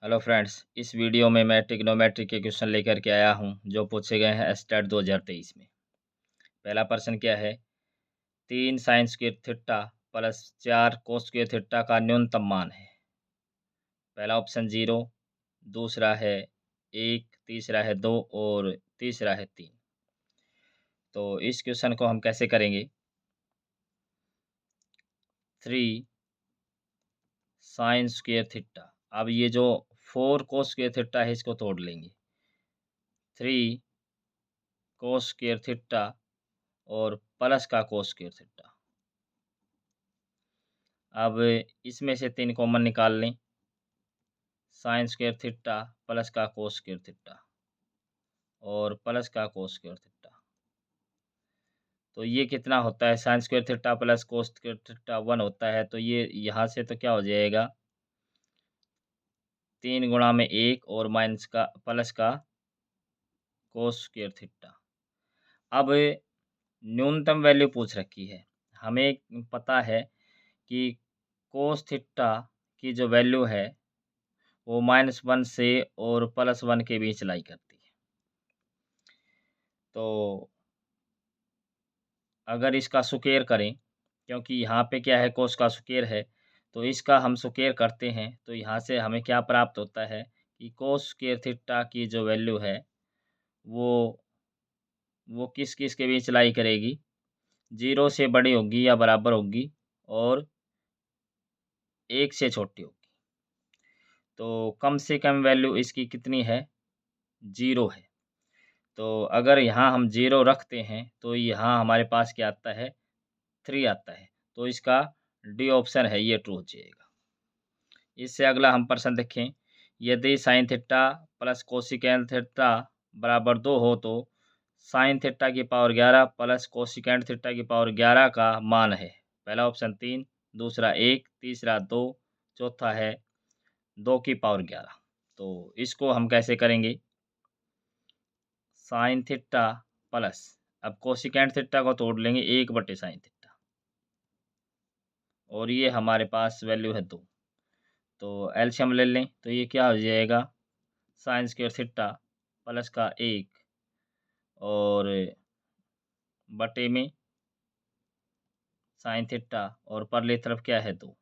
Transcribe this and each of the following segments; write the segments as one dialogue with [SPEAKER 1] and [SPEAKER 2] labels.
[SPEAKER 1] Hello friends, इस video में मैं ट्रिग्नोमेट्री के क्वेश्चन लेकर के आया हूं जो पूछे गए हैं स्टेट 2023 में। पहला प्रश्न क्या है? 3 sine square theta plus 4 cos square theta का न्यूनतम मान है। पहला ऑप्शन 0, दूसरा है 1, तीसरा है 2 और तीसरा है 3। तो इस क्वेश्चन को हम कैसे करेंगे? 3 साइन स्क्वायर थीटा। अब ये जो 4 कोस स्क्वायर थीटा है इसको तोड़ लेंगे। 3 कोस स्क्वायर थीटा और प्लस का कोस स्क्वायर थीटा। अब इसमें से 3 कॉमन निकाल लें। साइन स्क्वायर थीटा प्लस का कोस स्क्वायर थीटा और प्लस का कोस स्क्वायर थीटा। तो ये कितना होता है? Sine square theta plus cos square theta 1 होता है। तो ये यहाँ से तो क्या हो जाएगा? 3 गुणा में 1 और माइनस का प्लस का कोस स्क्वायर थीटा। अब न्यूनतम वैल्यू पूछ रखी है। हमें पता है कि कोस थीटा की जो वैल्यू है वो -1 से और +1 के बीच लाई करती है। तो अगर इसका सुकेर करें, क्योंकि यहाँ पे क्या है, कोस का सुकेर है, तो इसका हम सुकेर करते हैं तो यहाँ से हमें क्या प्राप्त होता है कि कोस स्क्वायर थीटा की जो वैल्यू है वो किस किस के बीच लाई करेगी? 0 से बड़ी होगी या बराबर होगी और 1 से छोटी होगी। तो कम से कम वैल्यू इसकी कितनी है? 0 है। तो अगर यहाँ हम 0 रखते हैं तो यहाँ हमारे पास क्या आता है? 3 आता है। तो इसका डी ऑप्शन है ये ट्रू हो जाएगा। इससे अगला हम प्रश्न देखें। यदि sine theta plus cosecant theta बराबर 2 हो तो साइन थीटा की पावर 11 प्लस कोसिकेंट थीटा की पावर 11 का मान है। पहला ऑप्शन 3, दूसरा 1, तीसरा 2, चौथा है 2 की पावर 11। तो इसको हम कैसे करेंगे? साइन थीटा प्लस, अब कोसिकेंट थीटा को तोड़ लेंगे 1/साइन थीटा और ये हमारे पास वैल्यू है 2। तो एलसीएम ले लें तो ये क्या हो जाएगा? साइन स्क्वायर थीटा प्लस का 1 और बटे में साइन थीटा और परली तरफ क्या है 2।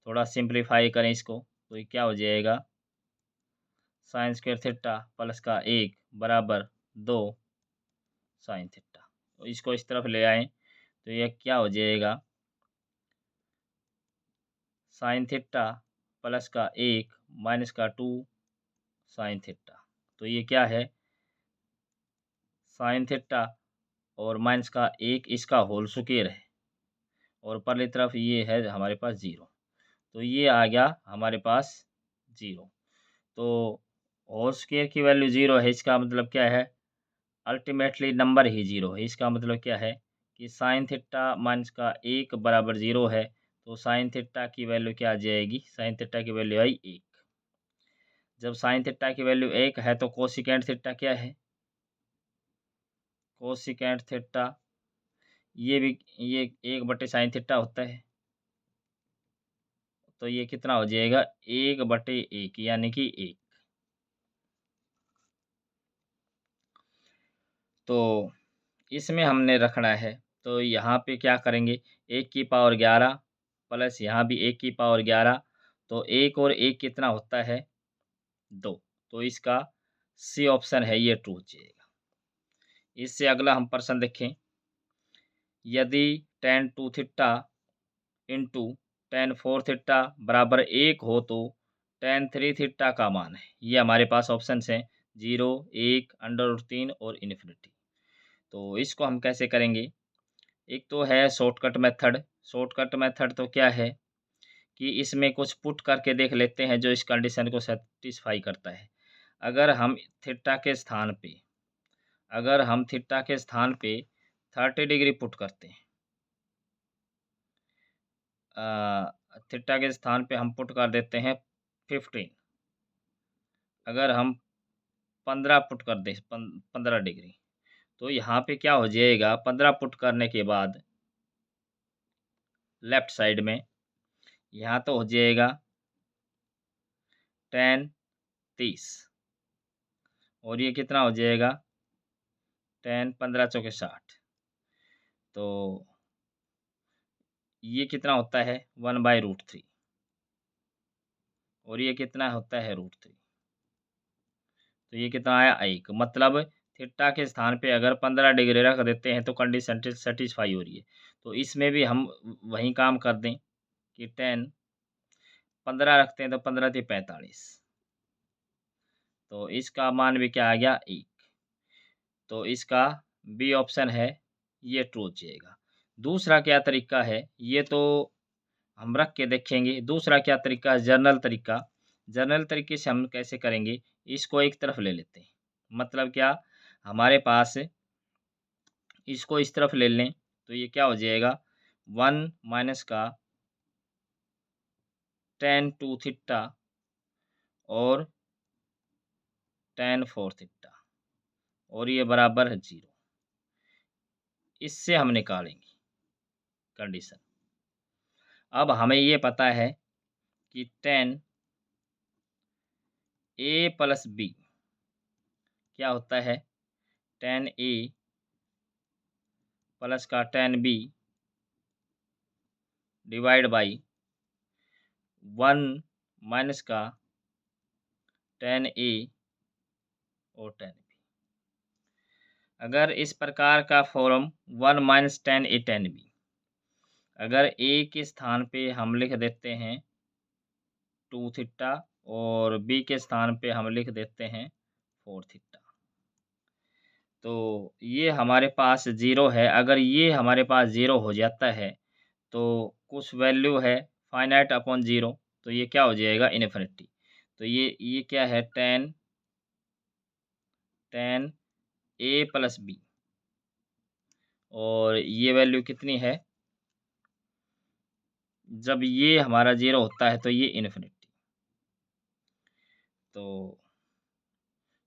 [SPEAKER 1] थोड़ा सिंप्लीफाई करें इसको तो ये क्या हो जाएगा? साइन स्क्वायर थीटा प्लस का 1 बराबर 2 साइन थीटा। तो इसको इस तरफ ले आएँ तो ये क्या हो जाएगा? साइन थीटा प्लस का 1 माइनस का 2 साइन थीटा। तो ये क्या है? साइन थीटा और माइनस का 1 इसका होल स्क्वायर है और परली तरफ ये है हमारे पास 0। तो ये आ गया हमारे पास 0। तो होल स्क्वायर की वैल्यू 0 है, इसका मतलब क्या है? अल्टीमेटली नंबर ही 0 है। इसका मतलब क्या है कि साइन थीटा माइनस का 1 बराबर 0 है। तो साइन थीटा की वैल्यू क्या आ जाएगी? साइन थीटा की वैल्यू आई 1। जब साइन थीटा की वैल्यू 1 है तो कोसिकेंट थीटा क्या है? कोसिकेंट थीटा ये भी ये 1/साइन थीटा होता है। तो ये कितना हो जाएगा? 1/1 यानी कि 1। तो इसमें हमने रखना है तो यहाँ पे क्या करेंगे? 1 की पावर 11 प्लस यहाँ भी 1 की पावर 11। तो 1 और 1 कितना होता है? 2। तो इसका सी ऑप्शन है ये ट्रू हो जाएगा। इससे अगला हम प्रश्न देखें। यदि tan 2 theta into tan 4 theta बराबर 1 हो तो tan 3 थीटा का मान है। ये हमारे पास ऑप्शन हैं 0, 1, √3 और इन्फिनिटी। तो इसको हम कैसे करेंगे? एक तो है शॉर्टकट मेथड। शॉर्टकट मेथड तो क्या है कि इसमें कुछ पुट करके देख लेते हैं जो इस कंडीशन को सेटिस्फाई करता है। अगर हम थीटा के स्थान पे अगर हम थीटा के स्थान पे 30 डिग्री पुट करते हैं, थीटा के स्थान पे हम पुट कर देते हैं 15। अगर हम 15 पुट कर दें 15 डिग्री, तो यहाँ पे क्या हो जाएगा? 15 पुट करने के बाद लेफ्ट साइड में यहाँ तो हो जाएगा 10 30 और ये कितना हो जाएगा 10 15 चौके 60। तो ये कितना होता है 1/√3 और ये कितना होता है √3। तो ये कितना आया 1। मतलब थीटा के स्थान पे अगर 15 डिग्री रख देते हैं तो कंडीशन सेटिस्फाई हो रही है। तो इसमें भी हम वही काम कर दें कि 15 रखते हैं तो 15 × 45। तो इसका मान भी क्या आ गया 1। तो इसका बी ऑप्शन है ये ट्रू हो जाएगा। दूसरा क्या तरीका है ये तो हम रख के देखेंगे। दूसरा क्या तरीका है जर्नल तरीका। जर्नल तरीके से हम कैसे करेंगे, इसको एक तरफ ले लेते हैं। मतलब क्या हमारे पास इसको इस तरफ ले लें तो ये क्या हो जाएगा 1 माइनस का tan 2 थीटा और tan 4 थीटा और ये बराबर है 0। इससे हम निकालेंगे कंडीशन। अब हमें ये पता है कि tan a प्लस b क्या होता है tan a प्लस का tan b divide by 1 minus का tan a और tan b। अगर इस प्रकार का form 1 minus tan a tan b, अगर a के स्थान पे हम लिख देते हैं 2 थीटा और b के स्थान पे हम लिख देते हैं 4 थीटा, तो ये हमारे पास 0 है। अगर ये हमारे पास 0 हो जाता है तो कुछ वैल्यू है फाइनाइट अपॉन 0, तो ये क्या हो जाएगा इन्फिनिटी। तो ये क्या है tan a प्लस b और ये वैल्यू कितनी है जब ये हमारा 0 होता है तो ये इन्फिनिटी। तो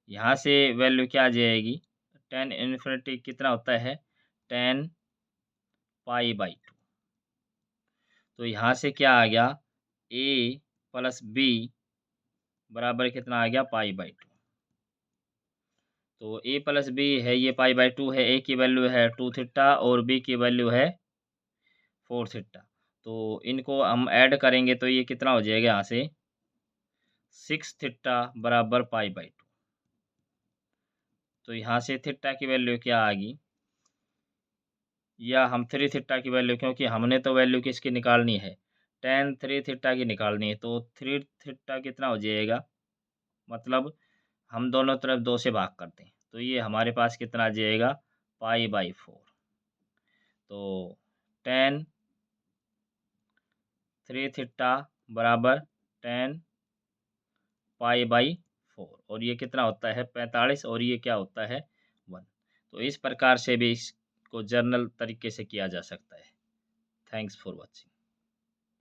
[SPEAKER 1] यहाँ से वैल्यू क्या आ जाएगी tan इन्फिनिटी कितना होता है tan π/2। तो यहाँ से क्या आ गया a प्लस b बराबर कितना आ गया π/2। तो a प्लस b है ये π/2 है। a की वैल्यू है 2 थीटा और b की वैल्यू है 4 थीटा। तो इनको हम ऐड करेंगे तो ये कितना हो जाएगा यहाँ से 6 थीटा बराबर π/2। तो यहाँ से थीटा की वैल्यू क्या आ गई, या हम 3 थीटा की वैल्यू, क्योंकि हमने तो वैल्यू किसकी निकालनी है tan 3 थीटा की निकालनी है। तो 3 थीटा कितना हो जाएगा, मतलब हम दोनों तरफ 2 से भाग करते हैं तो ये हमारे पास कितना आ जाएगा π/4। तो tan 3 थीटा बराबर tan π/4 और ये कितना होता है 45 और ये क्या होता है 1। तो इस प्रकार से भी इसको जर्नल तरीके से किया जा सकता है। Thanks for watching.